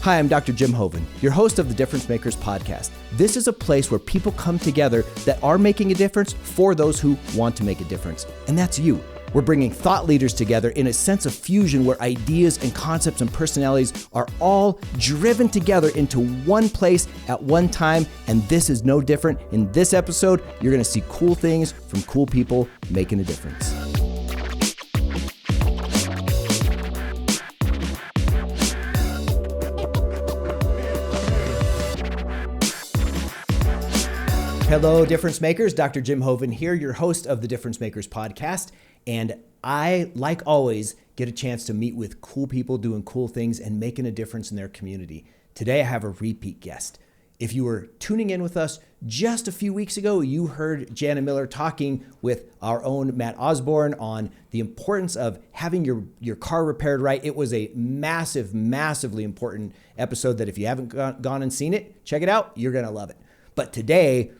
Hi, I'm Dr. Jim Hoven, your host of the Difference Makers podcast. This is a place where people come together that are making a difference for those who want to make a difference. And that's you. We're bringing thought leaders together in a sense of fusion where ideas and concepts and personalities are all driven together into one place at one time. And this is no different. In this episode, you're going to see cool things from cool people making a difference. Hello, Difference Makers. Dr. Jim Hoven here, your host of the Difference Makers podcast. And I, like always, get a chance to meet with cool people doing cool things and making a difference in their community. Today, I have a repeat guest. If you were tuning in with us just a few weeks ago, you heard Jana Miller talking with our own Matt Osborne on the importance of having your car repaired right. It was a massively important episode that if you haven't gone and seen it, check it out. You're going to love it. But today,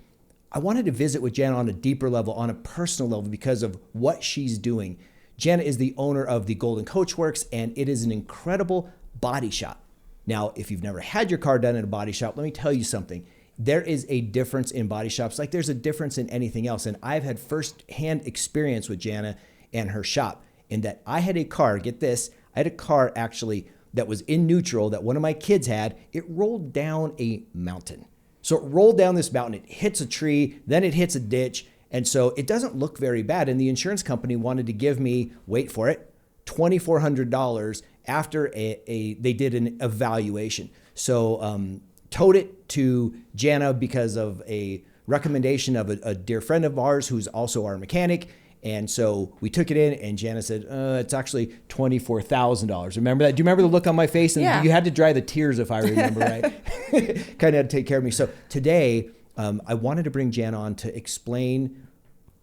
I wanted to visit with Jana on a deeper level, on a personal level, because of what she's doing. Jana is the owner of the Golden Coach Works, and it is an incredible body shop. Now, if you've never had your car done in a body shop, let me tell you something. There is a difference in body shops, like there's a difference in anything else. And I've had firsthand experience with Jana and her shop in that I had a car, get this, I had a car actually that was in neutral that one of my kids had. It rolled down a mountain. So it rolled down this mountain, it hits a tree, then it hits a ditch. And so it doesn't look very bad. And the insurance company wanted to give me, wait for it, $2,400 after they did an evaluation. So towed it to Jana because of a recommendation of a dear friend of ours who's also our mechanic. And so we took it in and Jana said, it's actually $24,000. Remember that? Do you remember the look on my face? And yeah. You had to dry the tears if I remember right. Kind of had to take care of me. So today I wanted to bring Jana on to explain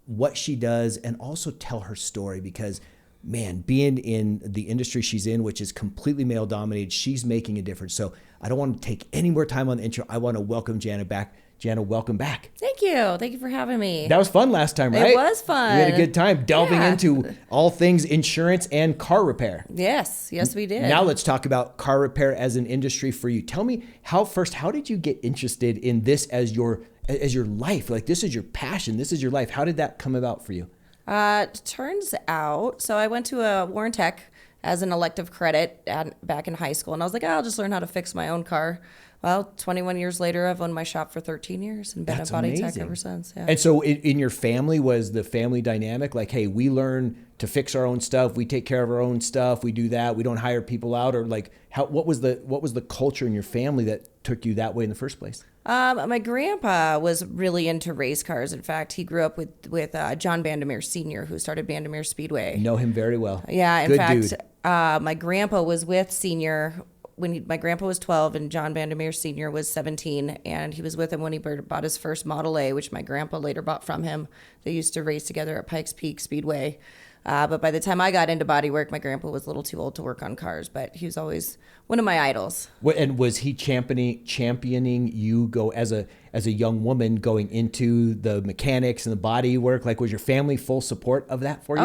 what she does and also tell her story because, man, being in the industry she's in, which is completely male dominated, she's making a difference. So I don't want to take any more time on the intro. I want to welcome Jana back. Jana, welcome back. Thank you. Thank you for having me. That was fun last time, right? It was fun. We had a good time delving into all things insurance and car repair. Yes, we did. Now let's talk about car repair as an industry for you. Tell me how did you get interested in this as your life? Like this is your passion. This is your life. How did that come about for you? Turns out, so I went to a Warren Tech as an elective credit back in high school, and I was like, I'll just learn how to fix my own car. Well, 21 years later, I've owned my shop for 13 years and been a body tech ever since. Yeah. And so in your family, was the family dynamic like, hey, we learn to fix our own stuff, we take care of our own stuff, we do that, we don't hire people out, or like what was the culture in your family that took you that way in the first place? My grandpa was really into race cars. In fact, he grew up with John Bandemere Sr., who started Bandemere Speedway. Know him very well. Yeah, in Good fact, dude. My grandpa was with Senior when my grandpa was 12 and John Bandemere Sr. was 17, and he was with him when he bought his first Model A, which my grandpa later bought from him. They used to race together at Pikes Peak Speedway. But by the time I got into body work, my grandpa was a little too old to work on cars, but he was always one of my idols. And was he championing you go as a young woman going into the mechanics and the body work? Like, was your family full support of that for you?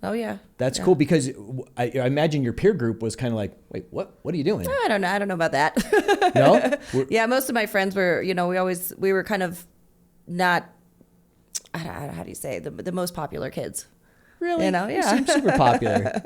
Oh yeah. That's cool because I imagine your peer group was kind of like, wait, what are you doing? I don't know about that. No? Yeah, most of my friends were, we were kind of not, how do you say, the most popular kids. Really? Yeah. You seem super popular.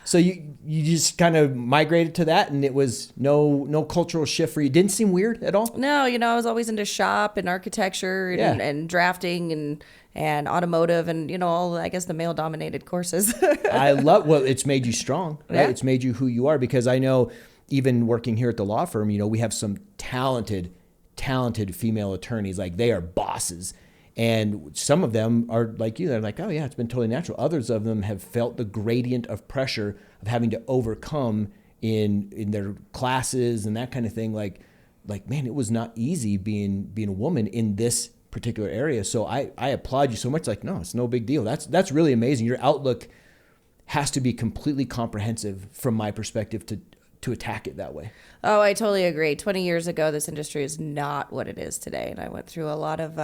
So you just kind of migrated to that, and it was no cultural shift for you. Didn't seem weird at all? No, I was always into shop and architecture and drafting and automotive and, all, I guess, the male-dominated courses. It's made you strong, right? Yeah. It's made you who you are because I know even working here at the law firm, we have some talented female attorneys. Like they are bosses. And some of them are like you. They're like, oh, yeah, it's been totally natural. Others of them have felt the gradient of pressure of having to overcome in their classes and that kind of thing. Like, man, it was not easy being a woman in this particular area. So I applaud you so much. Like, no, it's no big deal. That's really amazing. Your outlook has to be completely comprehensive from my perspective to attack it that way. Oh, I totally agree. 20 years ago, this industry is not what it is today. And I went through a lot of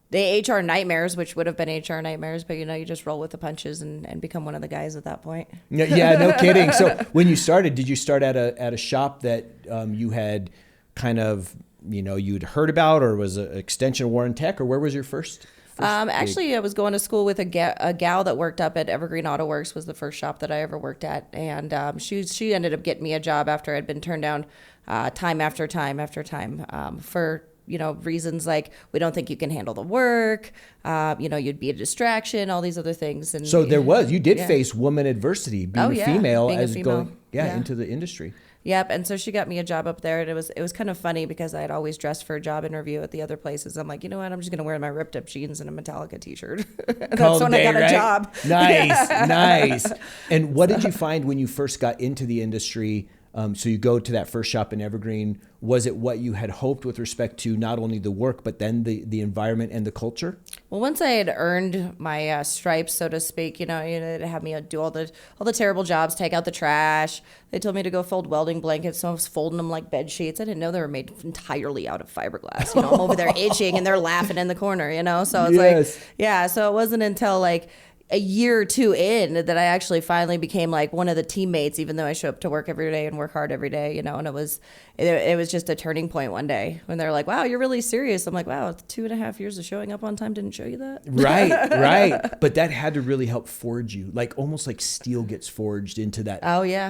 the HR nightmares, which would have been HR nightmares, but you just roll with the punches and become one of the guys at that point. Yeah, no kidding. So when you started, did you start at a shop that you had kind of, you'd heard about, or was an extension of Warren Tech, or where was your first actually, I was going to school with a gal that worked up at Evergreen Auto Works, was the first shop that I ever worked at. And she ended up getting me a job after I'd been turned down time after time after time for reasons like, we don't think you can handle the work, you'd be a distraction, all these other things. And so you did face woman adversity, being a female, going into the industry. Yep. And so she got me a job up there, and it was kind of funny because I had always dressed for a job interview at the other places. I'm like, you know what? I'm just going to wear my ripped up jeans and a Metallica t-shirt. That's when I got a job. Nice. And what did you find when you first got into the industry? So you go to that first shop in Evergreen. Was it what you had hoped with respect to not only the work, but then the environment and the culture? Well, once I had earned my stripes, so to speak, they'd have me do all the terrible jobs, take out the trash. They told me to go fold welding blankets, so I was folding them like bed sheets. I didn't know they were made entirely out of fiberglass. I'm over there itching, and they're laughing in the corner. So it's so it wasn't until like a year or two in that I actually finally became like one of the teammates, even though I show up to work every day and work hard every day, and it was just a turning point one day when they're like, wow, you're really serious. I'm like, wow, 2.5 years of showing up on time didn't show you that. Right. But that had to really help forge you, like almost like steel gets forged into that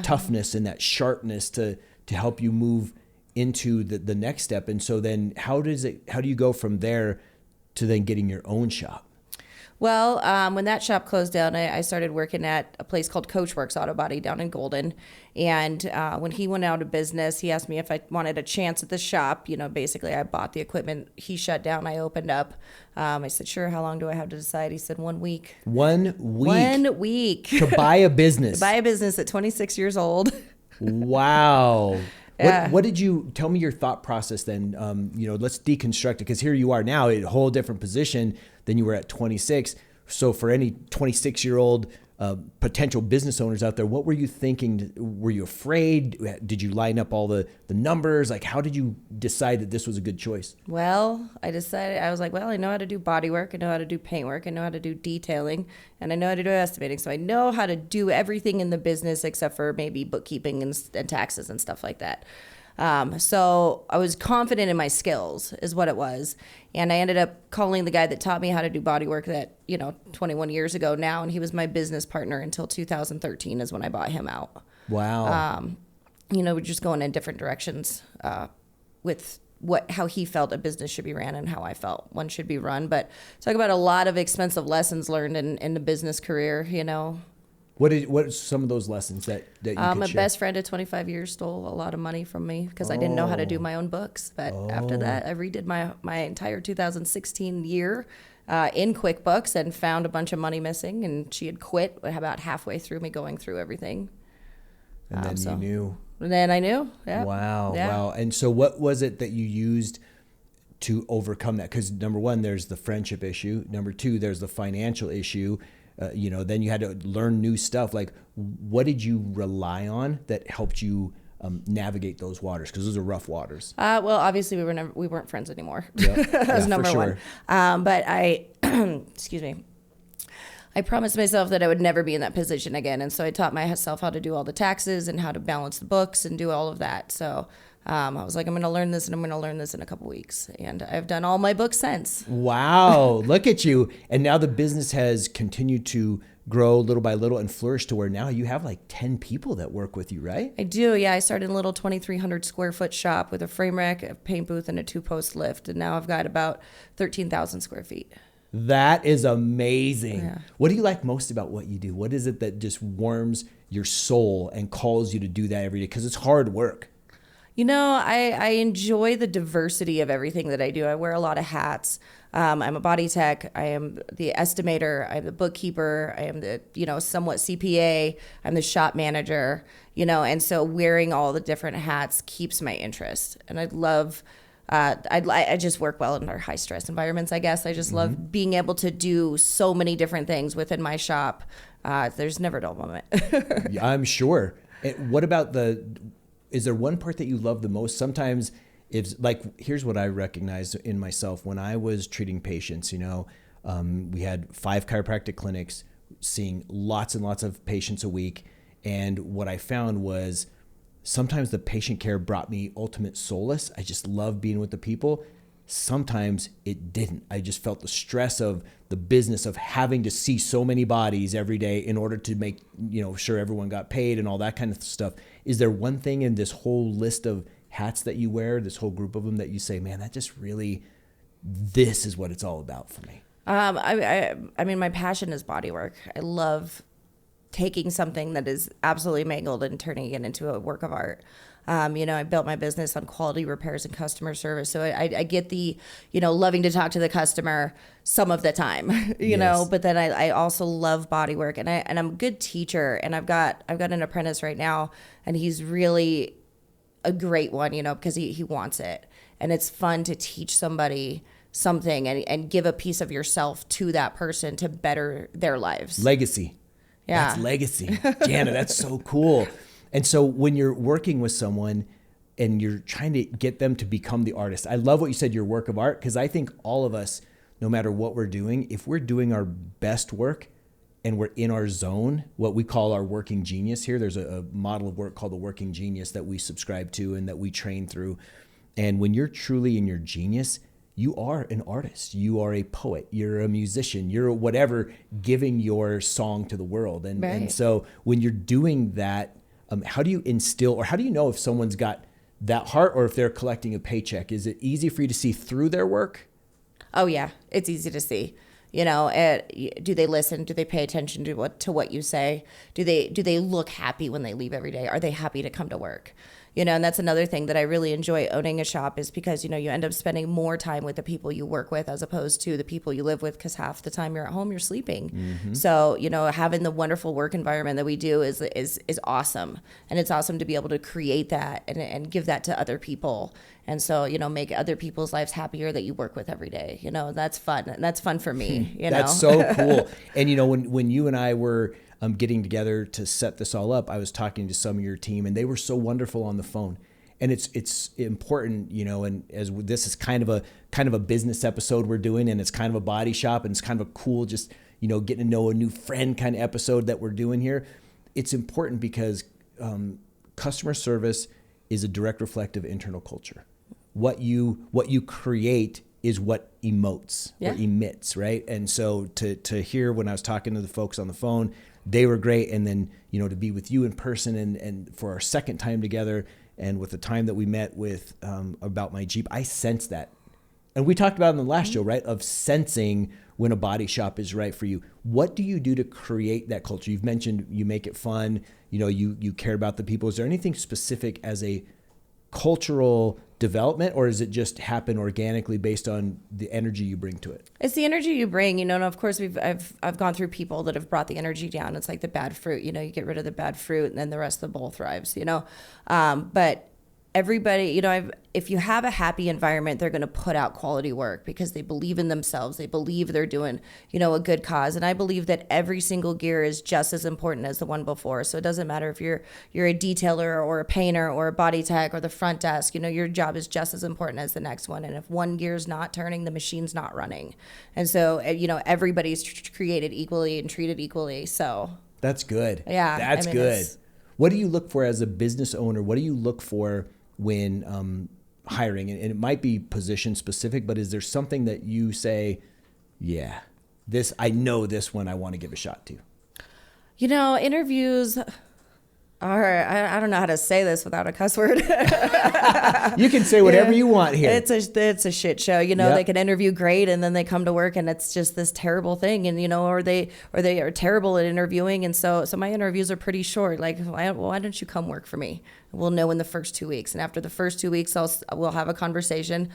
toughness and that sharpness to help you move into the next step. And so then how do you go from there to then getting your own shop? Well, when that shop closed down, I started working at a place called Coachworks Auto Body down in Golden. And when he went out of business, he asked me if I wanted a chance at the shop. Basically, I bought the equipment. He shut down. I opened up. I said, sure, how long do I have to decide? He said, 1 week. 1 week? 1 week. To buy a business. To buy a business at 26 years old. Wow. Yeah. What did you tell me your thought process then? Let's deconstruct it, because here you are now in a whole different position than you were at 26. So for any 26-year-old potential business owners out there, what were you thinking? Were you afraid? Did you line up all the numbers? Like, how did you decide that this was a good choice? Well, I was like, well, I know how to do body work. I know how to do paint work. I know how to do detailing, and I know how to do estimating. So I know how to do everything in the business except for maybe bookkeeping and taxes and stuff like that. So I was confident in my skills is what it was. And I ended up calling the guy that taught me how to do body work 21 years ago now. And he was my business partner until 2013 is when I bought him out. Wow. We're just going in different directions, with how he felt a business should be ran and how I felt one should be run. But talk about a lot of expensive lessons learned in the business career, What are some of those lessons that you could my share? best friend of 25 years stole a lot of money from me because I didn't know how to do my own books. But after that, I redid my entire 2016 year in QuickBooks and found a bunch of money missing. And she had quit about halfway through me going through everything. And then you knew. And then I knew. Yeah. Wow. And so what was it that you used to overcome that? Because number one, there's the friendship issue. Number two, there's the financial issue. Then you had to learn new stuff. Like, what did you rely on that helped you navigate those waters? Because those are rough waters. Well, obviously we weren't friends anymore. Yep. That was number sure. one. But I, excuse me, I promised myself that I would never be in that position again. And so I taught myself how to do all the taxes and how to balance the books and do all of that. So I was like, I'm going to learn this, and I'm going to learn this in a couple weeks. And I've done all my books since. Wow. Look at you. And now the business has continued to grow little by little and flourish to where now you have like 10 people that work with you, right? I do. Yeah. I started in a little 2,300 square foot shop with a frame rack, a paint booth, and a 2-post lift. And now I've got about 13,000 square feet. That is amazing. Yeah. What do you like most about what you do? What is it that just warms your soul and calls you to do that every day? Because it's hard work. I enjoy the diversity of everything that I do. I wear a lot of hats. I'm a body tech. I am the estimator. I'm the bookkeeper. I am the, somewhat CPA. I'm the shop manager, and so wearing all the different hats keeps my interest. And I love, I just work well in our high stress environments, I guess. I just love being able to do so many different things within my shop. There's never a dull moment. Yeah, I'm sure. And what about is there one part that you love the most? Sometimes If like, here's what I recognized in myself when I was treating patients, we had 5 chiropractic clinics, seeing lots and lots of patients a week. And what I found was sometimes the patient care brought me ultimate solace. I just loved being with the people. Sometimes it didn't. I just felt the stress of the business of having to see so many bodies every day in order to make, sure everyone got paid and all that kind of stuff. Is there one thing in this whole list of hats that you wear, this whole group of them, that you say, man, that just really, this is what it's all about for me? I mean, my passion is body work. I love taking something that is absolutely mangled and turning it into a work of art. I built my business on quality repairs and customer service. So I get the, loving to talk to the customer some of the time, Yes. but then I also love body work, and I'm a good teacher, and I've got an apprentice right now, and he's really a great one, because he wants it. And it's fun to teach somebody something and give a piece of yourself to that person to better their lives. Legacy. Yeah. That's legacy. Jana, that's so cool. And so when you're working with someone and you're trying to get them to become the artist, I love what you said, your work of art, because I think all of us, no matter what we're doing, if we're doing our best work and we're in our zone, what we call our working genius here, there's a model of work called the working genius that we subscribe to and that we train through. And when you're truly in your genius, you are an artist, you are a poet, you're a musician, you're whatever, giving your song to the world. And, right. And so when you're doing that, how do you instill, or how do you know if someone's got that heart or if they're collecting a paycheck? Is it easy for you to see through their work? Oh yeah, it's easy to see. Do they listen? Do they pay attention to what you say? Do they look happy when they leave every day? Are they happy to come to work? And that's another thing that I really enjoy owning a shop, is because, you end up spending more time with the people you work with as opposed to the people you live with, because half the time you're at home, you're sleeping. Mm-hmm. So, having the wonderful work environment that we do is awesome. And it's awesome to be able to create that and give that to other people. And so, make other people's lives happier that you work with every day. That's fun. And that's fun for me. That's so cool. And, when you and I were getting together to set this all up, I was talking to some of your team, and they were so wonderful on the phone. And it's important, and as this is kind of a business episode we're doing, and it's kind of a body shop, and it's kind of a cool, just, getting to know a new friend kind of episode that we're doing here. It's important because customer service is a direct reflective of internal culture. What you create is what emotes or emits, right? And so to hear when I was talking to the folks on the phone, they were great. And then, to be with you in person and for our second time together, and with the time that we met with about my Jeep, I sensed that. And we talked about it in the last show, right? Of sensing when a body shop is right for you. What do you do to create that culture? You've mentioned you make it fun, you care about the people. Is there anything specific as a cultural development, or does it just happen organically based on the energy you bring to it? It's the energy you bring, and of course I've gone through people that have brought the energy down. It's like the bad fruit, you get rid of the bad fruit and then the rest of the bowl thrives, but everybody, if you have a happy environment, they're going to put out quality work because they believe in themselves. They believe they're doing, a good cause. And I believe that every single gear is just as important as the one before. So it doesn't matter if you're a detailer or a painter or a body tech or the front desk, your job is just as important as the next one. And if one gear's not turning, the machine's not running. And so, everybody's created equally and treated equally. So that's good. Yeah. That's good. What do you look for as a business owner? What do you look for when hiring? And it might be position specific, but is there something that you say, yeah, I know this one I want to give a shot to? Interviews are, I don't know how to say this without a cuss word. You can say whatever you want here. It's a shit show. They can interview great, and then they come to work and it's just this terrible thing. And, or they are terrible at interviewing. And so my interviews are pretty short. Like, why don't you come work for me? We'll know in the first 2 weeks. And after the first 2 weeks, we'll have a conversation,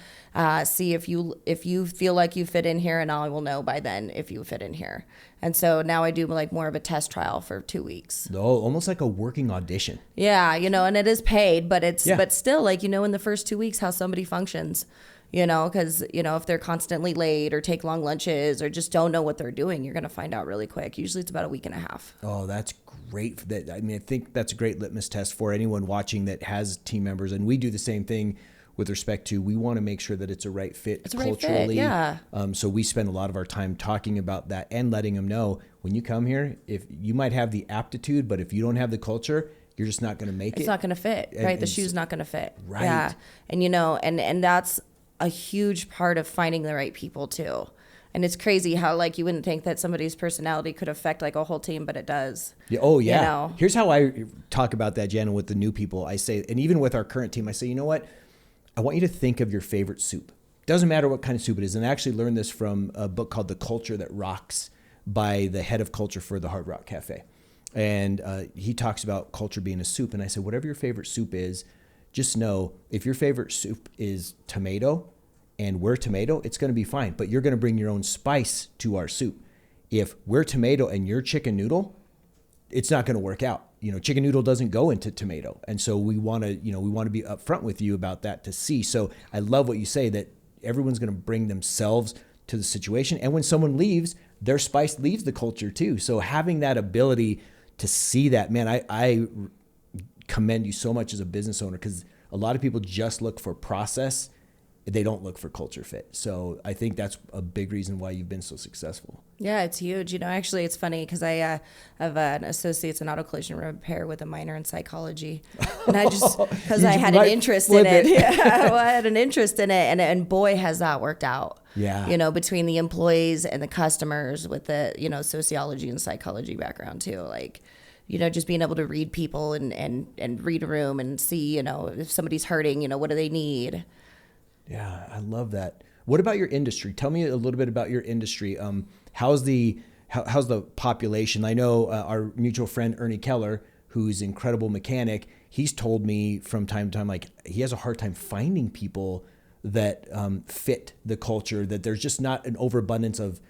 see if you feel like you fit in here, and I will know by then if you fit in here. And so now I do like more of a test trial for 2 weeks. Oh, almost like a working audition. Yeah, and it is paid, but but still, like, in the first 2 weeks how somebody functions, because, if they're constantly late or take long lunches or just don't know what they're doing, you're going to find out really quick. Usually it's about a week and a half. Oh, that's great. I think that's a great litmus test for anyone watching that has team members. And we do the same thing with respect to, we want to make sure that it's a right fit It's a right fit, culturally. yeah. So we spend a lot of our time talking about that and letting them know, when you come here, if you might have the aptitude, but if you don't have the culture, you're just not going to make it. It's not going to fit, right? The and shoe's not going to fit. Right. Yeah. And, and that's a huge part of finding the right people too. And it's crazy how, like, you wouldn't think that somebody's personality could affect like a whole team, but it does. Yeah. Oh, yeah. Here's how I talk about that, Jana, with the new people. I say, and even with our current team, I say, you know what? I want you to think of your favorite soup. Doesn't matter what kind of soup it is. And I actually learned this from a book called The Culture That Rocks by the head of culture for the Hard Rock Cafe. And he talks about culture being a soup. And I said, whatever your favorite soup is, just know if your favorite soup is tomato, and we're tomato, it's going to be fine. But you're going to bring your own spice to our soup. If we're tomato and you're chicken noodle, it's not going to work out. Chicken noodle doesn't go into tomato. And so we want to be upfront with you about that to see. So I love what you say, that everyone's going to bring themselves to the situation. And when someone leaves, their spice leaves the culture too. So having that ability to see that, man, I commend you so much as a business owner, because a lot of people just look for process. They don't look for culture fit. So I think that's a big reason why you've been so successful. Yeah, it's huge. Actually, it's funny because I have an associate's in auto collision repair with a minor in psychology. And I just, because I had an interest in it. Yeah, well, I had an interest in it. And boy, has that worked out. Yeah. Between the employees and the customers with the, sociology and psychology background too. Like, just being able to read people and read a room and see, if somebody's hurting, what do they need? Yeah, I love that. What about your industry? Tell me a little bit about your industry. How's the population? I know our mutual friend Ernie Keller, who's an incredible mechanic, he's told me from time to time, like, he has a hard time finding people that fit the culture, that there's just not an overabundance of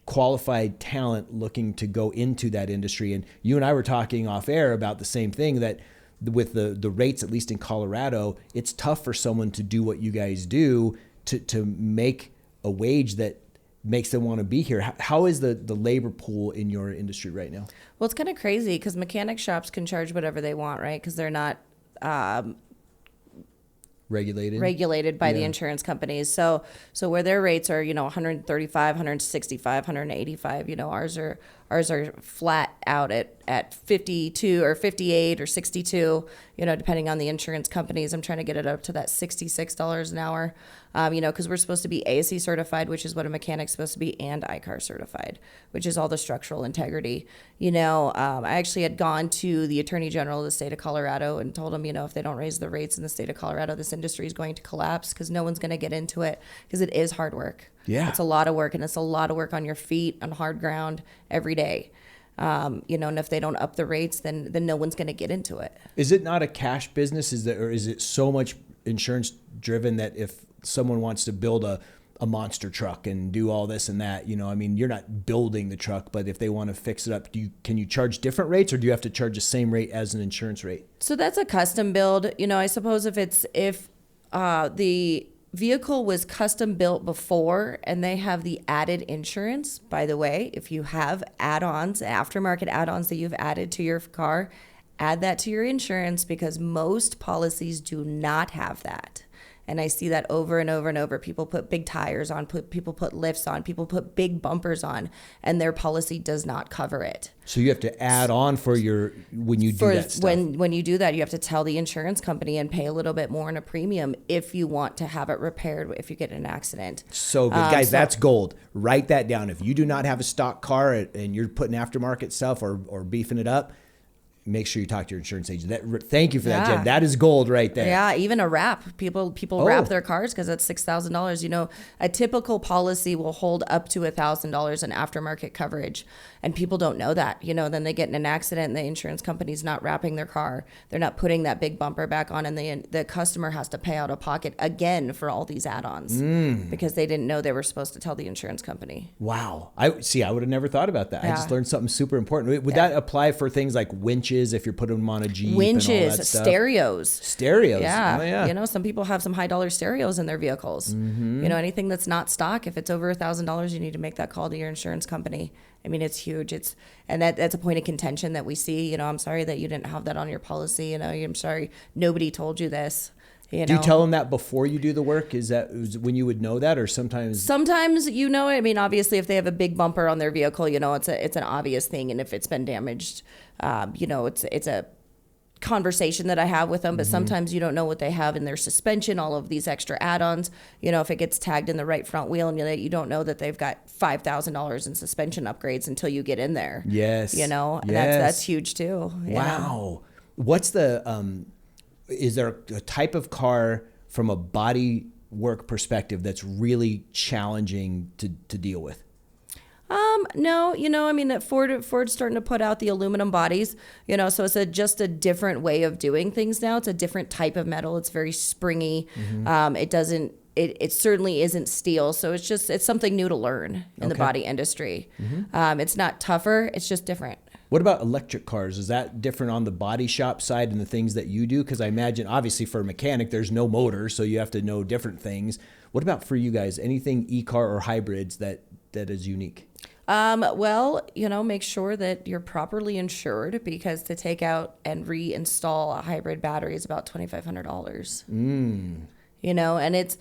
qualified talent looking to go into that industry. And you and I were talking off air about the same thing, that with the rates, at least in Colorado, it's tough for someone to do what you guys do to make a wage that makes them want to be here. How is the labor pool in your industry right now? Well, it's kind of crazy because mechanic shops can charge whatever they want, right? Because they're not regulated by the insurance companies. So where their rates are, 135, 165, 185, ours are flat out at 52 or 58 or 62, depending on the insurance companies. I'm trying to get it up to that $66 an hour, because we're supposed to be ASE certified, which is what a mechanic's supposed to be, and ICAR certified, which is all the structural integrity. I actually had gone to the Attorney General of the state of Colorado and told him, if they don't raise the rates in the state of Colorado, this industry is going to collapse, because no one's going to get into it, because it is hard work. Yeah. It's a lot of work, and it's a lot of work on your feet, on hard ground, every day. And if they don't up the rates, then no one's going to get into it. Is it not a cash business? Or is it so much insurance driven that if someone wants to build a monster truck and do all this and that, you're not building the truck, but if they want to fix it up, can you charge different rates, or do you have to charge the same rate as an insurance rate? So that's a custom build. I suppose if the vehicle was custom built before and they have the added insurance, by the way, if you have add-ons, aftermarket add-ons that you've added to your car, add that to your insurance, because most policies do not have that. And I see that over and over and over. People put big tires on, people put lifts on, people put big bumpers on, and their policy does not cover it. So you have to add on when you do that stuff. When you do that, you have to tell the insurance company and pay a little bit more in a premium if you want to have it repaired if you get in an accident. So good. Guys, that's gold. Write that down. If you do not have a stock car and you're putting aftermarket stuff or beefing it up, make sure you talk to your insurance agent. Thank you for that, Jen. That is gold right there. Yeah, even a wrap. People wrap their cars because that's $6,000. A typical policy will hold up to $1,000 in aftermarket coverage, and people don't know that. Then they get in an accident and the insurance company's not wrapping their car. They're not putting that big bumper back on, and the customer has to pay out of pocket again for all these add-ons because they didn't know they were supposed to tell the insurance company. Wow. I would have never thought about that. I just learned something super important. Would that apply for things like winches, if you're putting them on a Jeep? Winches, and all that stuff? Stereos. Yeah. Oh, yeah. Some people have some high dollar stereos in their vehicles. Mm-hmm. Anything that's not stock, if it's over $1,000, you need to make that call to your insurance company. It's huge. That's a point of contention that we see. I'm sorry that you didn't have that on your policy. I'm sorry nobody told you this. You Do you know? tell them that before you do the work? Is when you would know that, or sometimes? Sometimes, I mean, obviously, if they have a big bumper on their vehicle, it's an obvious thing, and if it's been damaged, it's a conversation that I have with them. But sometimes you don't know what they have in their suspension, all of these extra add-ons. If it gets tagged in the right front wheel, and you don't know that they've got $5,000 in suspension upgrades until you get in there. Yes. And yes. that's huge too. Wow. What's the is there a type of car from a body work perspective that's really challenging to deal with? No, I mean, Ford's starting to put out the aluminum bodies, so it's just a different way of doing things now. It's a different type of metal. It's very springy. It certainly isn't steel. So it's something new to learn in the body industry. It's not tougher. It's just different. What about electric cars? Is that different on the body shop side and the things that you do? Because I imagine, obviously, for a mechanic, there's no motor, so you have to know different things. What about for you guys? Anything e-car or hybrids that is unique? Well, make sure that you're properly insured, because to take out and reinstall a hybrid battery is about $2,500. And it's,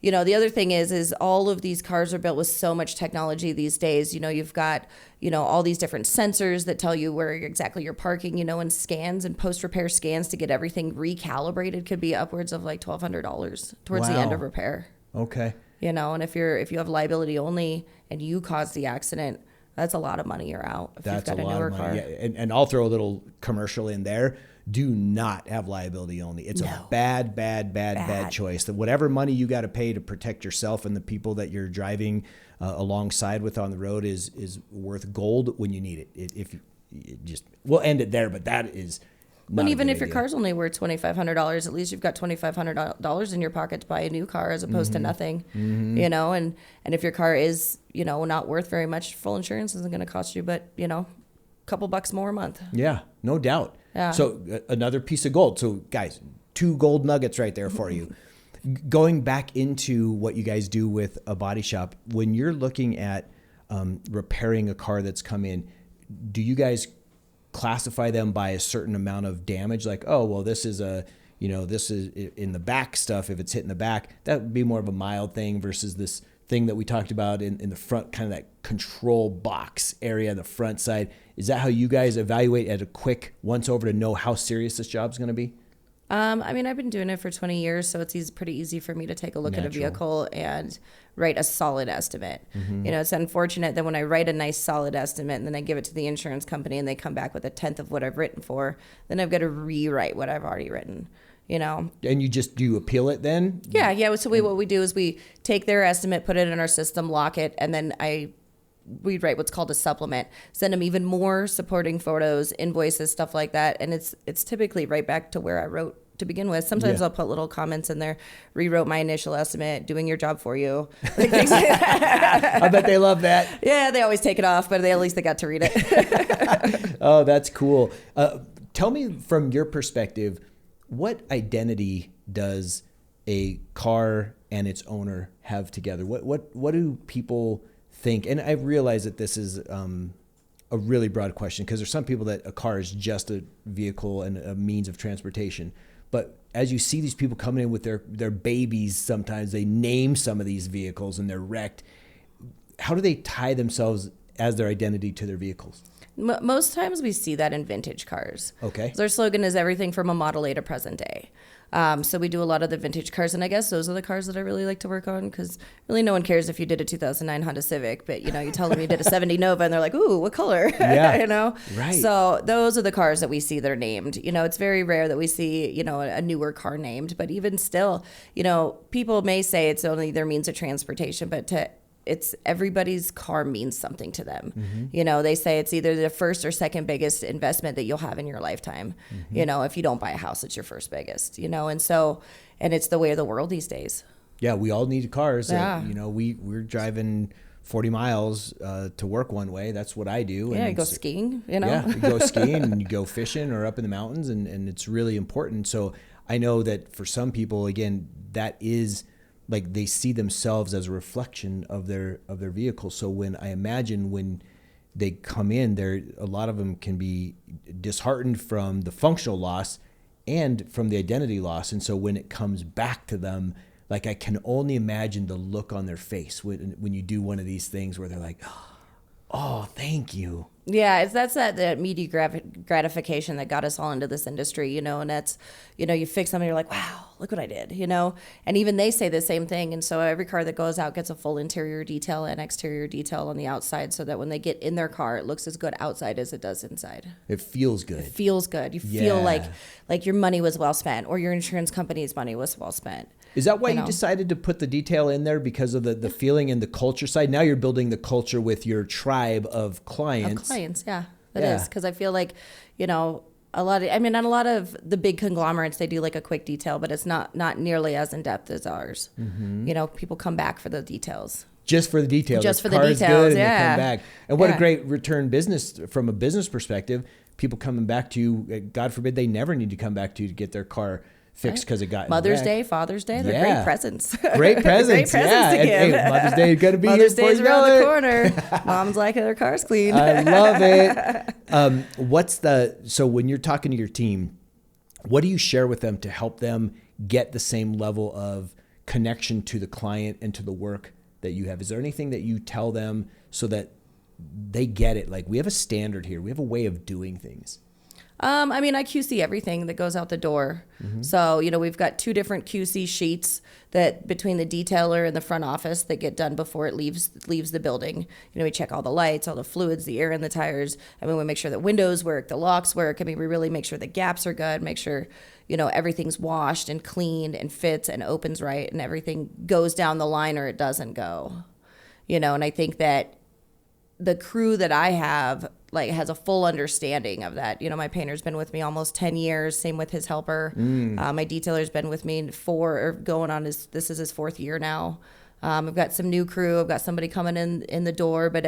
the other thing is all of these cars are built with so much technology these days. You've got, all these different sensors that tell you where exactly you're parking, and scans and post-repair scans to get everything recalibrated could be upwards of like $1,200 towards the end of repair. Okay. And if you have liability only and you cause the accident, that's a lot of money you're out. If That's you've got a lot newer of money. car. Yeah. And I'll throw a little commercial in there. Do not have liability only. It's a bad choice. That whatever money you got to pay to protect yourself and the people that you're driving alongside with on the road is worth gold when you need it. We'll end it there, but that is not even a if good your idea. car's only worth $2,500, at least you've got $2,500 in your pocket to buy a new car as opposed to nothing. And if your car is not worth very much, full insurance isn't going to cost you but a couple bucks more a month. Yeah, no doubt. Yeah. So another piece of gold. So guys, 2 gold nuggets right there for you. Going back into what you guys do with a body shop, when you're looking at repairing a car that's come in, do you guys classify them by a certain amount of damage? Like, oh, well, this is this is in the back stuff. If it's hitting the back, that would be more of a mild thing versus this thing that we talked about in the front, kind of that control box area, the front side. Is that how you guys evaluate at a quick once over to know how serious this job's going to be? I mean, I've been doing it for 20 years, so it's pretty easy for me to take a look at a vehicle and write a solid estimate. It's unfortunate that when I write a nice solid estimate and then I give it to the insurance company and they come back with 1/10 of what I've written for, then I've got to rewrite what I've already written. And do you appeal it then? Yeah. So what we do is we take their estimate, put it in our system, lock it, and then we write what's called a supplement, send them even more supporting photos, invoices, stuff like that. And it's typically right back to where I wrote to begin with. Sometimes I'll put little comments in there, rewrote my initial estimate, doing your job for you. Like things like that. I bet they love that. Yeah, they always take it off, but at least they got to read it. Oh, that's cool. Tell me from your perspective, what identity does a car and its owner have together? What do people think? And I realize that this is a really broad question, because there's some people that a car is just a vehicle and a means of transportation. But as you see these people coming in with their babies, sometimes they name some of these vehicles and they're wrecked. How do they tie themselves as their identity to their vehicles? Most times we see that in vintage cars. Okay. Their slogan is everything from a Model A to present day. So we do a lot of the vintage cars, and I guess those are the cars that I really like to work on, because really no one cares if you did a 2009 Honda Civic, but you tell them you did a 70 Nova and they're like, ooh, what color? Yeah. Right. So those are the cars that we see that are named. It's very rare that we see, a newer car named, but even still, people may say it's only their means of transportation, but it's everybody's car means something to them. They say it's either the first or second biggest investment that you'll have in your lifetime. If you don't buy a house, it's your first biggest, and it's the way of the world these days. Yeah. We all need cars. Yeah. We're driving 40 miles to work one way. That's what I do. Yeah. You go skiing, Yeah. You go skiing and you go fishing or up in the mountains, and it's really important. So I know that for some people, again, that is, like, they see themselves as a reflection of their vehicle. So when they come in, a lot of them can be disheartened from the functional loss and from the identity loss. And so when it comes back to them, like I can only imagine the look on their face when you do one of these things where they're like, oh, thank you. Yeah, that's that immediate gratification that got us all into this industry, and that's, you fix something, you're like, wow, look what I did, and even they say the same thing. And so every car that goes out gets a full interior detail and exterior detail on the outside so that when they get in their car, it looks as good outside as it does inside. It feels good. It feels good. You feel like your money was well spent, or your insurance company's money was well spent. Is that why you decided to put the detail in there, because of the feeling and the culture side? Now you're building the culture with your tribe of clients. Yeah, that is. Because I feel like, a lot of the big conglomerates, they do like a quick detail, but it's not nearly as in depth as ours. Mm-hmm. People come back for the details. Just for the details. Just for the details, details, and yeah. they come back. And what a great return business from a business perspective. People coming back to you, God forbid they never need to come back to you to get their car fixed because it got Mother's Day, Father's Day, they're great presents. Great presents, to give. Hey, Mother's Day is going to be Mother's here Day's around the corner. Mom's like their car's clean. I love it. So when you're talking to your team, what do you share with them to help them get the same level of connection to the client and to the work that you have? Is there anything that you tell them so that they get it? Like, we have a standard here. We have a way of doing things. I QC everything that goes out the door. Mm-hmm. So, we've got 2 different QC sheets that between the detailer and the front office that get done before it leaves the building. We check all the lights, all the fluids, the air in the tires. We make sure that windows work, the locks work. We really make sure the gaps are good, make sure, everything's washed and cleaned and fits and opens right, and everything goes down the line or it doesn't go. And I think that the crew that I have has a full understanding of that. My painter's been with me almost 10 years. Same with his helper. My detailer's been with me this is his 4th year now. I've got some new crew. I've got somebody coming in the door. But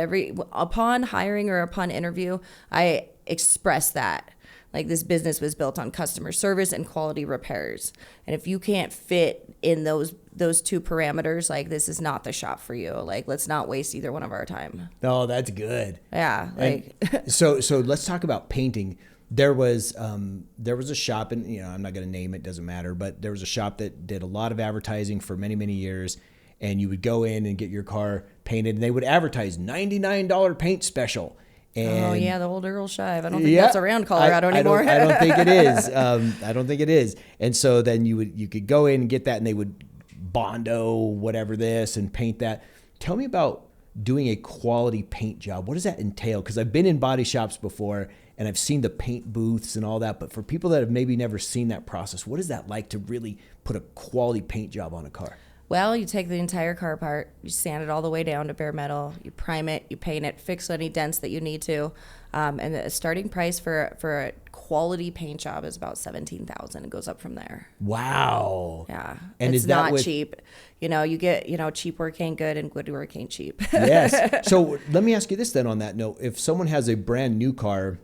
upon hiring or upon interview, I express that. This business was built on customer service and quality repairs. And if you can't fit in those 2 parameters, this is not the shop for you. Let's not waste either one of our time. Oh, that's good. Yeah. So let's talk about painting. There was a shop, and I'm not going to name it, doesn't matter, but there was a shop that did a lot of advertising for many, many years. And you would go in and get your car painted, and they would advertise $99 paint special. And the old Earl Shive. I don't think that's around Colorado anymore. I don't think it is. I don't think it is. And so then you could go in and get that, and they would Bondo whatever this and paint that. Tell me about doing a quality paint job. What does that entail? Because I've been in body shops before, and I've seen the paint booths and all that. But for people that have maybe never seen that process, what is that like to really put a quality paint job on a car? Well, you take the entire car apart, you sand it all the way down to bare metal, you prime it, you paint it, fix any dents that you need to, and the starting price for a quality paint job is about $17,000. It goes up from there. Wow. Yeah, and it's not cheap. You get cheap work ain't good, and good work ain't cheap. Yes. So let me ask you this then. On that note, if someone has a brand new car,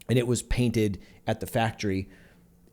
and it was painted at the factory,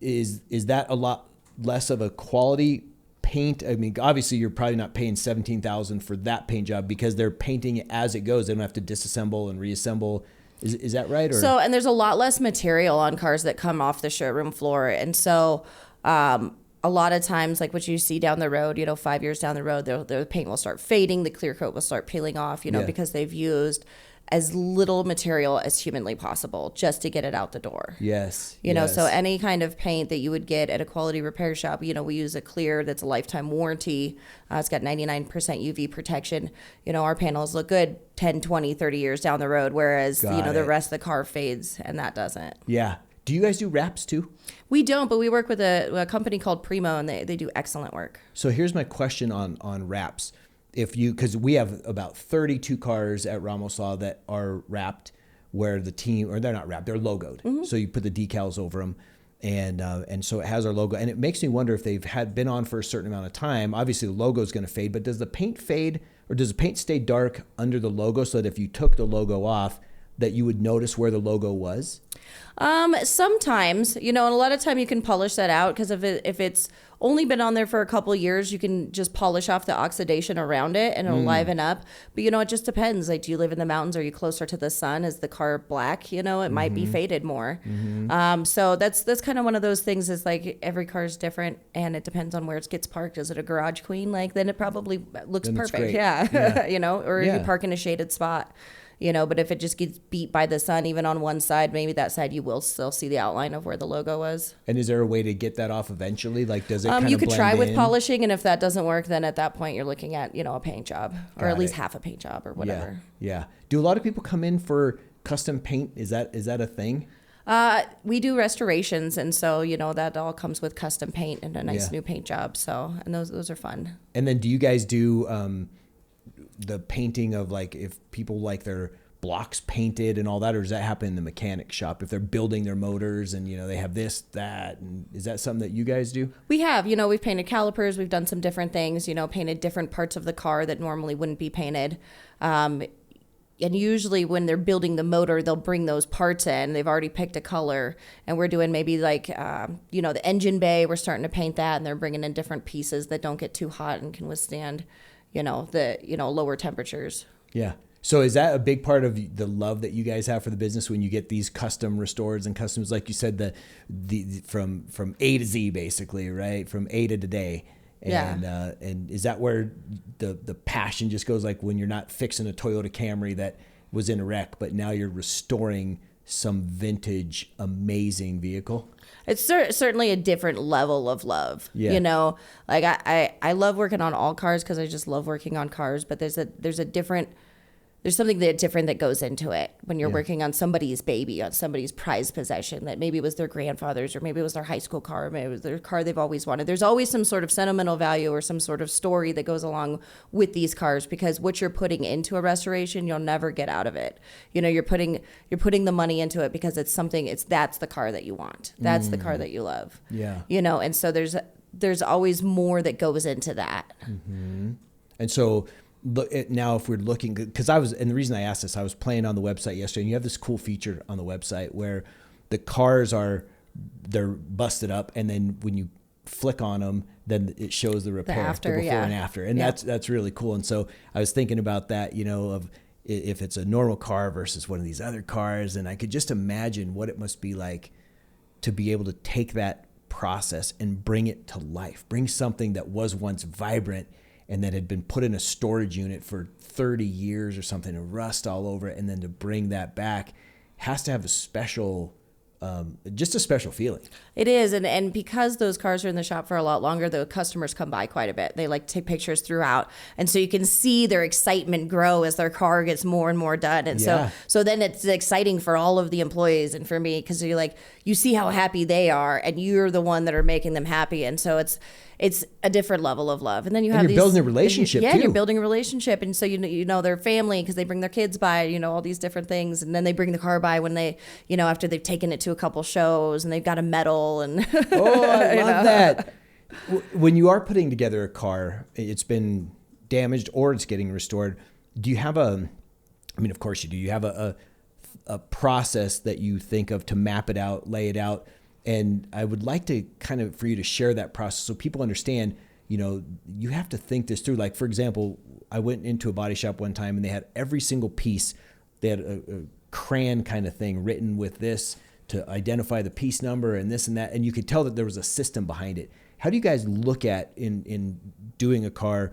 is that a lot less of a quality paint? Obviously you're probably not paying $17,000 for that paint job because they're painting it as it goes. They don't have to disassemble and reassemble. Is that right? Or? And there's a lot less material on cars that come off the showroom floor. And so, a lot of times, what you see down the road, 5 years down the road, the paint will start fading. The clear coat will start peeling off, because they've used as little material as humanly possible just to get it out the door. Yes. So any kind of paint that you would get at a quality repair shop, we use a clear that's a lifetime warranty. It's got 99% UV protection. Our panels look good 10, 20, 30 years down the road, whereas, the rest of the car fades, and that doesn't. Yeah. Do you guys do wraps too? We don't, but we work with a company called Primo, and they do excellent work. So here's my question on wraps. Because we have about 32 cars at Ramos Law that are wrapped, where the team, or they're not wrapped, they're logoed. Mm-hmm. So you put the decals over them, and so it has our logo. And it makes me wonder if they've been on for a certain amount of time. Obviously the logo is going to fade, but does the paint fade, or does the paint stay dark under the logo so that if you took the logo off, that you would notice where the logo was? Sometimes, and a lot of time you can polish that out because if it's only been on there for a couple of years, you can just polish off the oxidation around it and it'll liven up. But, it just depends. Like, do you live in the mountains? Are you closer to the sun? Is the car black? It might be faded more. So that's kind of one of those things is like every car is different and it depends on where it gets parked. Is it a garage queen? Like, then it probably looks perfect. Yeah. Or you park in a shaded spot. But if it just gets beat by the sun, even on one side, maybe that side you will still see the outline of where the logo was. And is there a way to get that off eventually? Like, does it kind of you could blend try in? with polishing, and if that doesn't work, then at that point you're looking at, a paint job or at least half a paint job or whatever. Yeah. Do a lot of people come in for custom paint? Is that a thing? We do restorations, and so, that all comes with custom paint and a nice new paint job. So, and those are fun. And then do you guys do the painting of, like, if people like their blocks painted and all that, or does that happen in the mechanic shop if they're building their motors and they have this, that, and is that something that you guys do? We have, we've painted calipers, we've done some different things, painted different parts of the car that normally wouldn't be painted. And usually when they're building the motor, they'll bring those parts in. They've already picked a color, and we're doing maybe like, the engine bay. We're starting to paint that, and they're bringing in different pieces that don't get too hot and can withstand, lower temperatures. Yeah. So is that a big part of the love that you guys have for the business when you get these custom restores and customs, like you said, the from A to Z, basically, right? From A to today. And and is that where the passion just goes, like when you're not fixing a Toyota Camry that was in a wreck, but now you're restoring some vintage, amazing vehicle? It's certainly a different level of love. Yeah. Like I love working on all cars because I just love working on cars, but there's something different that goes into it when you're working on somebody's baby, on somebody's prized possession that maybe it was their grandfather's, or maybe it was their high school car, or maybe it was their car they've always wanted. There's always some sort of sentimental value or some sort of story that goes along with these cars, because what you're putting into a restoration, you'll never get out of it. You're putting the money into it because that's the car that you want. That's the car that you love. Yeah. And so there's always more that goes into that. Mm-hmm. And so now if we're looking, because and the reason I asked this, I was playing on the website yesterday, and you have this cool feature on the website where the cars they're busted up, and then when you flick on them, then it shows the repair, the before and after. And that's really cool. And so I was thinking about that, of if it's a normal car versus one of these other cars, and I could just imagine what it must be like to be able to take that process and bring it to life, bring something that was once vibrant and that had been put in a storage unit for 30 years or something, and rust all over it, and then to bring that back has to have a special feeling. It is, and because those cars are in the shop for a lot longer, the customers come by quite a bit. They take pictures throughout, and so you can see their excitement grow as their car gets more and more done. And so then it's exciting for all of the employees and for me, because you see how happy they are, and you're the one that are making them happy, and so it's a different level of love. And then you're building a relationship, too. too. You're building a relationship. And so, their family, because they bring their kids by, all these different things. And then they bring the car by when they, after they've taken it to a couple shows and they've got a medal. And oh, I love that. When you are putting together a car, it's been damaged or it's getting restored, do you have of course you do. You have a process that you think of to map it out, lay it out. And I would like to for you to share that process so people understand, you have to think this through. Like, for example, I went into a body shop one time and they had every single piece. They had a crayon kind of thing written with this to identify the piece number and this and that. And you could tell that there was a system behind it. How do you guys look at in doing a car,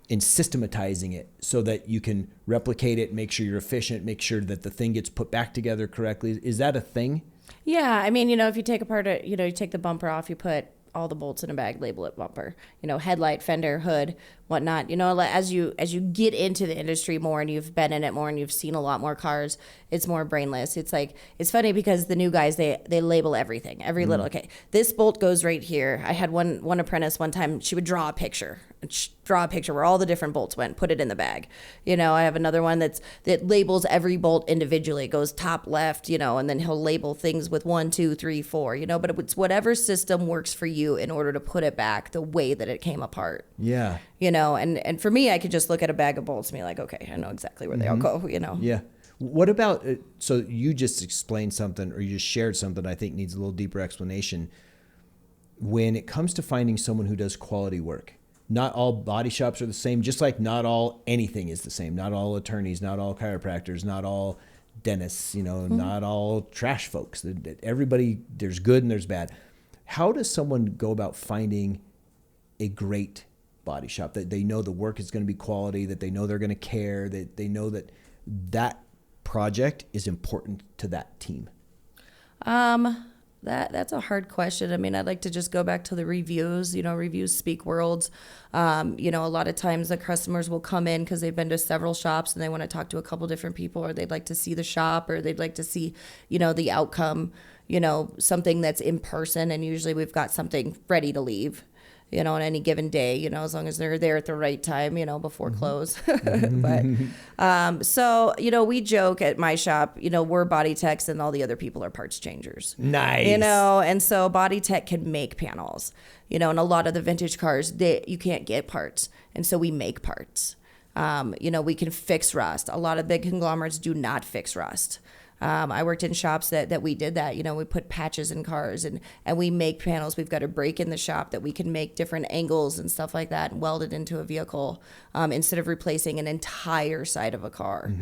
in systematizing it so that you can replicate it, make sure you're efficient, make sure that the thing gets put back together correctly? Is that a thing? Yeah, if you take apart you take the bumper off, you put all the bolts in a bag, label it bumper, headlight, fender, hood, whatnot. As you get into the industry more and you've been in it more and you've seen a lot more cars, it's more brainless. It's funny because the new guys, they label everything, every little, okay, this bolt goes right here. I had one apprentice one time, she would draw a picture where all the different bolts went, put it in the bag. I have another one that labels every bolt individually. It goes top left, and then he'll label things with 1, 2, 3, 4, but it's whatever system works for you in order to put it back the way that it came apart. Yeah. And for me, I could just look at a bag of bolts and be like, okay, I know exactly where they all go, Yeah. What about, so you just explained something, or you just shared something I think needs a little deeper explanation. When it comes to finding someone who does quality work, not all body shops are the same, just like not all anything is the same. Not all attorneys, not all chiropractors, not all dentists, not all trash folks. Everybody, there's good and there's bad. How does someone go about finding a great body shop that they know the work is going to be quality, that they know they're going to care, that they know that that project is important to that team? That's a hard question. I mean, I'd like to just go back to the reviews. Reviews speak worlds. A lot of times the customers will come in because they've been to several shops and they want to talk to a couple different people, or they'd like to see the shop, or they'd like to see, the outcome, something that's in person. And usually we've got something ready to leave, on any given day, as long as they're there at the right time, before close. But, so, we joke at my shop, we're body techs and all the other people are parts changers. Nice. And so body tech can make panels, and a lot of the vintage cars, you can't get parts. And so we make parts. We can fix rust. A lot of big conglomerates do not fix rust. I worked in shops that we did that. We put patches in cars and we make panels. We've got a break in the shop that we can make different angles and stuff like that and weld it into a vehicle instead of replacing an entire side of a car,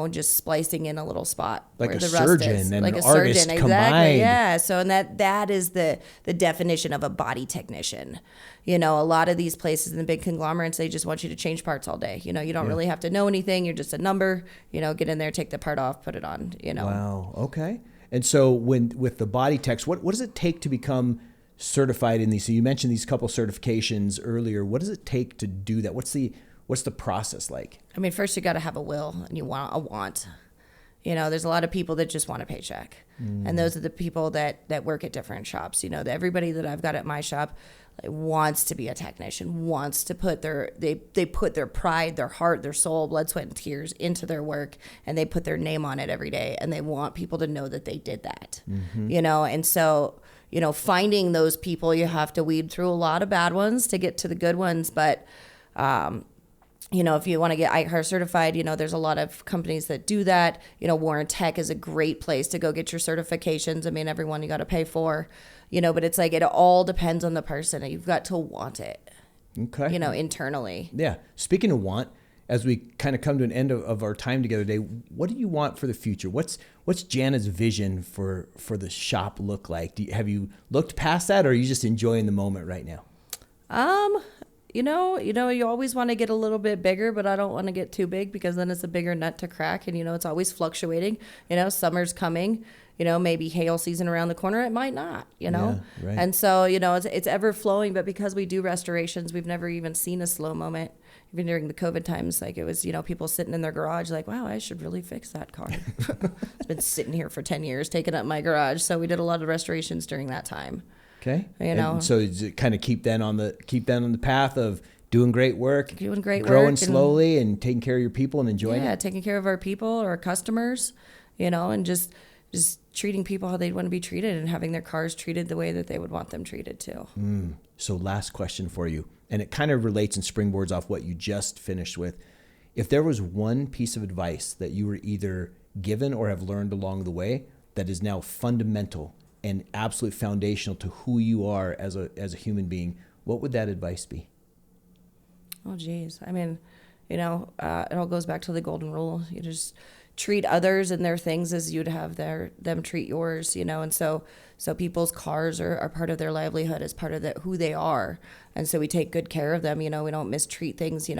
just splicing in a little spot like where a the rust surgeon is. and like an a artist surgeon, combined. Exactly. Yeah. So and that is the definition of a body technician. A lot of these places in the big conglomerates, they just want you to change parts all day. You don't really have to know anything. You're just a number, get in there, take the part off, put it on, Wow. Okay. And so with the body techs, what does it take to become certified in these? So you mentioned these couple certifications earlier. What does it take to do that? What's the process like? I mean, first you got to have a will and you want a want. There's a lot of people that just want a paycheck. And those are the people that work at different shops. Everybody that I've got at my shop wants to be a technician, wants to put they put their pride, their heart, their soul, blood, sweat, and tears into their work, and they put their name on it every day, and they want people to know that they did that. And so, finding those people, you have to weed through a lot of bad ones to get to the good ones, but if you want to get ICAR certified, there's a lot of companies that do that. Warren Tech is a great place to go get your certifications. I mean, everyone you got to pay for, but it's like it all depends on the person. You've got to want it, okay, internally. Yeah. Speaking of want, as we kind of come to an end of our time together today, what do you want for the future? What's Jana's vision for the shop look like? Have you looked past that, or are you just enjoying the moment right now? You always want to get a little bit bigger, but I don't want to get too big because then it's a bigger nut to crack. And, it's always fluctuating. Summer's coming, maybe hail season around the corner. It might not, Yeah, right. And so, it's ever flowing. But because we do restorations, we've never even seen a slow moment. Even during the COVID times, like it was, people sitting in their garage like, wow, I should really fix that car. It's been sitting here for 10 years, taking up my garage. So we did a lot of restorations during that time. Okay. And so kind of keep them on the path of doing great work, growing slowly, and taking care of your people and enjoying it. Yeah, taking care of our people, our customers, and just treating people how they'd want to be treated and having their cars treated the way that they would want them treated too. So last question for you, and it kind of relates and springboards off what you just finished with. If there was one piece of advice that you were either given or have learned along the way that is now fundamental and absolute foundational to who you are as a human being, what would that advice be? Oh, geez. I mean, it all goes back to the golden rule. You just treat others and their things as you'd have them treat yours, and so people's cars are part of their livelihood, as part of who they are. And so we take good care of them, we don't mistreat things, we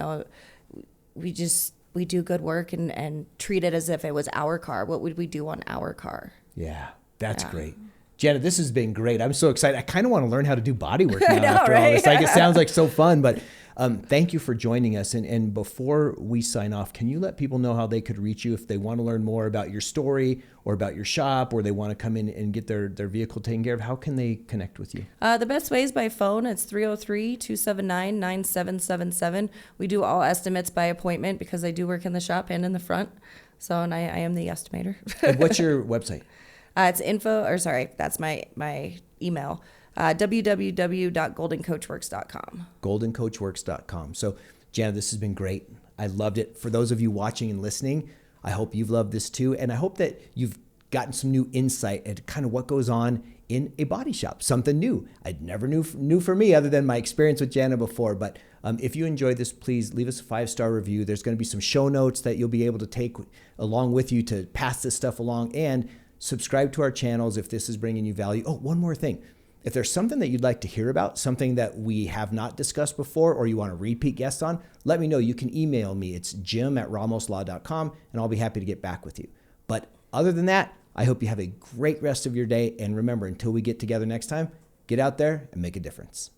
do good work and treat it as if it was our car. What would we do on our car? Yeah, that's great. Jana, this has been great. I'm so excited. I kind of want to learn how to do body work now after all this. Like, it sounds like so fun, but thank you for joining us. And before we sign off, can you let people know how they could reach you if they want to learn more about your story or about your shop, or they want to come in and get their vehicle taken care of? How can they connect with you? The best way is by phone. It's 303-279-9777. We do all estimates by appointment because I do work in the shop and in the front. So, and I am the estimator. And what's your website? It's that's my email, www.goldencoachworks.com. goldencoachworks.com. So, Jana, this has been great. I loved it. For those of you watching and listening, I hope you've loved this too. And I hope that you've gotten some new insight into kind of what goes on in a body shop, something new. I never knew for me other than my experience with Jana before. But if you enjoyed this, please leave us a 5-star review. There's going to be some show notes that you'll be able to take along with you to pass this stuff along, and subscribe to our channels if this is bringing you value. Oh, one more thing. If there's something that you'd like to hear about, something that we have not discussed before, or you want a repeat guest on, let me know. You can email me. It's jim@ramoslaw.com, and I'll be happy to get back with you. But other than that, I hope you have a great rest of your day. And remember, until we get together next time, get out there and make a difference.